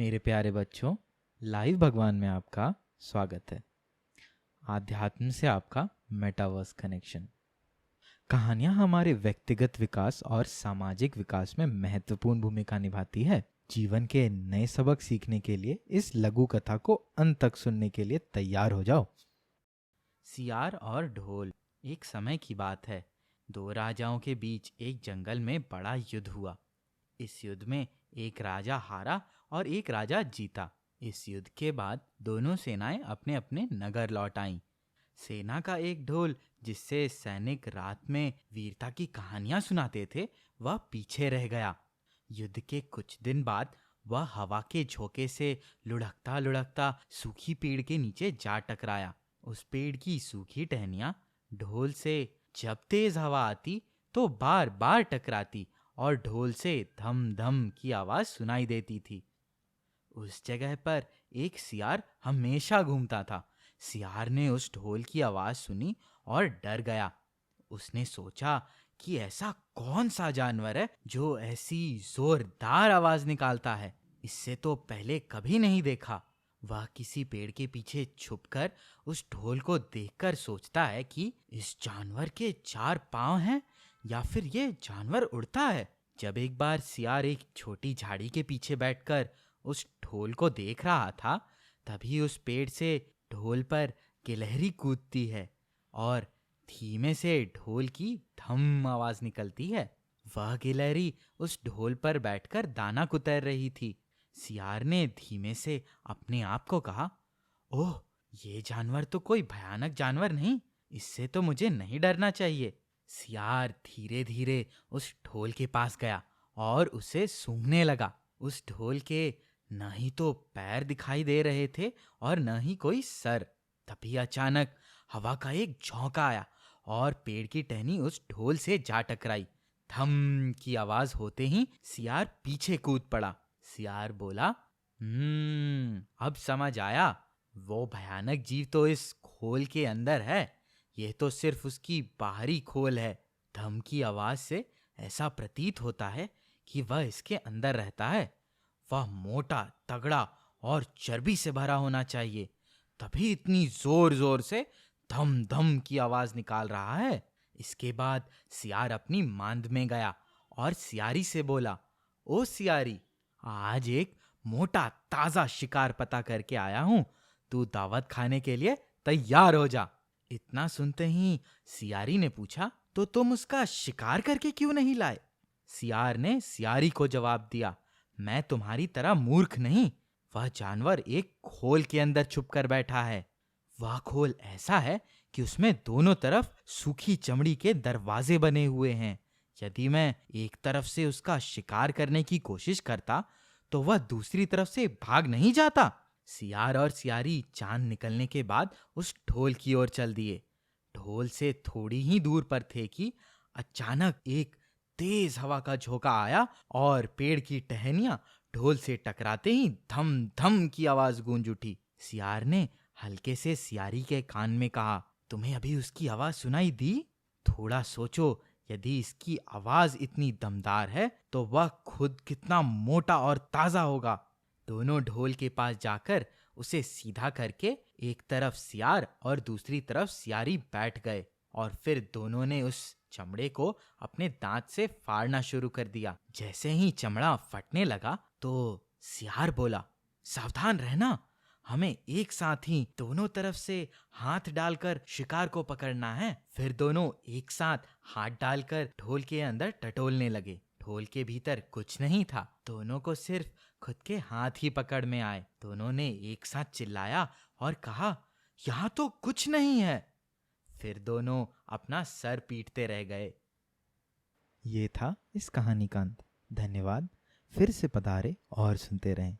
मेरे प्यारे बच्चों, लाइव भगवान में आपका स्वागत है। आध्यात्म से आपका मेटावर्स कनेक्शन। कहानियाँ हमारे व्यक्तिगत विकास और सामाजिक विकास में महत्वपूर्ण भूमिका निभाती है। जीवन के नए सबक सीखने के लिए इस लघु कथा को अंत तक सुनने के लिए तैयार हो जाओ। सियार और ढोल। एक समय की बात है, दो राजाओं के बीच एक जंगल में बड़ा युद्ध हुआ। इस युद्ध में एक राजा हारा और एक राजा जीता। इस युद्ध के बाद दोनों सेनाएं अपने अपने नगर लौट आईं। सेना का एक ढोल, जिससे सैनिक रात में वीरता की कहानियां सुनाते थे, वह पीछे रह गया। युद्ध के कुछ दिन बाद वह हवा के झोंके से लुढ़कता लुढ़कता सूखी पेड़ के नीचे जा टकराया। उस पेड़ की सूखी टहनियां ढोल से जब तेज हवा आती तो बार बार टकराती और ढोल से धम धम की आवाज सुनाई देती थी। उस जगह पर एक सियार हमेशा घूमता था। सियार ने उस ढोल की आवाज सुनी और डर गया। उसने सोचा कि ऐसा कौन सा जानवर है जो ऐसी जोरदार आवाज निकालता है। इससे तो पहले कभी नहीं देखा। वह किसी पेड़ के पीछे छुपकर उस ढोल को देखकर सोचता है कि इस जानवर के 4 पांव हैं या फिर ये जानवर उड़ता है। जब एक बार सियार एक छोटी झाड़ी के पीछे बैठकर उस ढोल को देख रहा था, तभी उस पेड़ से ढोल पर गिलहरी कूदती है और धीमे से ढोल की धम आवाज निकलती है। वह गिलहरी उस ढोल पर बैठकर दाना कुतर रही थी। सियार ने धीमे से अपने आप को कहा, ओह, ये जानवर तो कोई भयानक जानवर नहीं, इससे तो मुझे नहीं डरना चाहिए। सियार धीरे धीरे उस ढोल के पास गया और उसे सूंघने लगा। उस ढोल के न ही तो पैर दिखाई दे रहे थे और न ही कोई सर। तभी अचानक हवा का एक झोंका आया और पेड़ की टहनी उस ढोल से जा टकराई। धम की आवाज होते ही सियार पीछे कूद पड़ा। सियार बोला, अब समझ आया, वो भयानक जीव तो इस खोल के अंदर है, यह तो सिर्फ उसकी बाहरी खोल है। धम की आवाज से ऐसा प्रतीत होता है कि वह इसके अंदर रहता है। वह मोटा, तगड़ा और चर्बी से भरा होना चाहिए, तभी इतनी जोर जोर से धम धम की आवाज निकाल रहा है। इसके बाद सियार अपनी मांद में गया और सियारी से बोला, ओ सियारी, आज एक मोटा ताजा शिकार पता करके आया हूं, तू दावत खाने के लिए तैयार हो जा। इतना सुनते ही सियारी ने पूछा, तो तुम उसका शिकार करके क्यों नहीं लाए? सियार ने सियारी को जवाब दिया, मैं तुम्हारी तरह मूर्ख नहीं। वह जानवर एक खोल के अंदर छुपकर बैठा है। वह खोल ऐसा है कि उसमें दोनों तरफ सूखी चमड़ी के दरवाजे बने हुए हैं। यदि मैं एक तरफ से उसका शिकार करने की कोशिश करता तो वह दूसरी तरफ से भाग नहीं जाता। सियार और सियारी चांद निकलने के बाद उस ढोल की ओर चल दिए। ढोल से थोड़ी ही दूर पर थे कि अचानक एक तेज हवा का झोंका आया और पेड़ की टहनियां ढोल से टकराते ही धम धम की आवाज गूंज उठी। सियार ने हल्के से सियारी के कान में कहा, तुम्हें अभी उसकी आवाज सुनाई दी? थोड़ा सोचो, यदि इसकी आवाज इतनी दमदार है तो वह खुद कितना मोटा और ताजा होगा। दोनों ढोल के पास जाकर उसे सीधा करके एक तरफ सियार और दूसरी तरफ सियारी बैठ गए और फिर दोनों ने उस चमड़े को अपने दांत से फाड़ना शुरू कर दिया। जैसे ही चमड़ा फटने लगा तो सियार बोला, सावधान रहना, हमें एक साथ ही दोनों तरफ से हाथ डालकर शिकार को पकड़ना है। फिर दोनों एक साथ हाथ डालकर ढोल के अंदर टटोलने लगे। ढोल के भीतर कुछ नहीं था, दोनों को सिर्फ खुद के हाथ ही पकड़ में आए। दोनों ने एक साथ चिल्लाया और कहा, यहाँ तो कुछ नहीं है। फिर दोनों अपना सर पीटते रह गए। ये था इस कहानी का अंत। धन्यवाद। फिर से पधारे और सुनते रहें।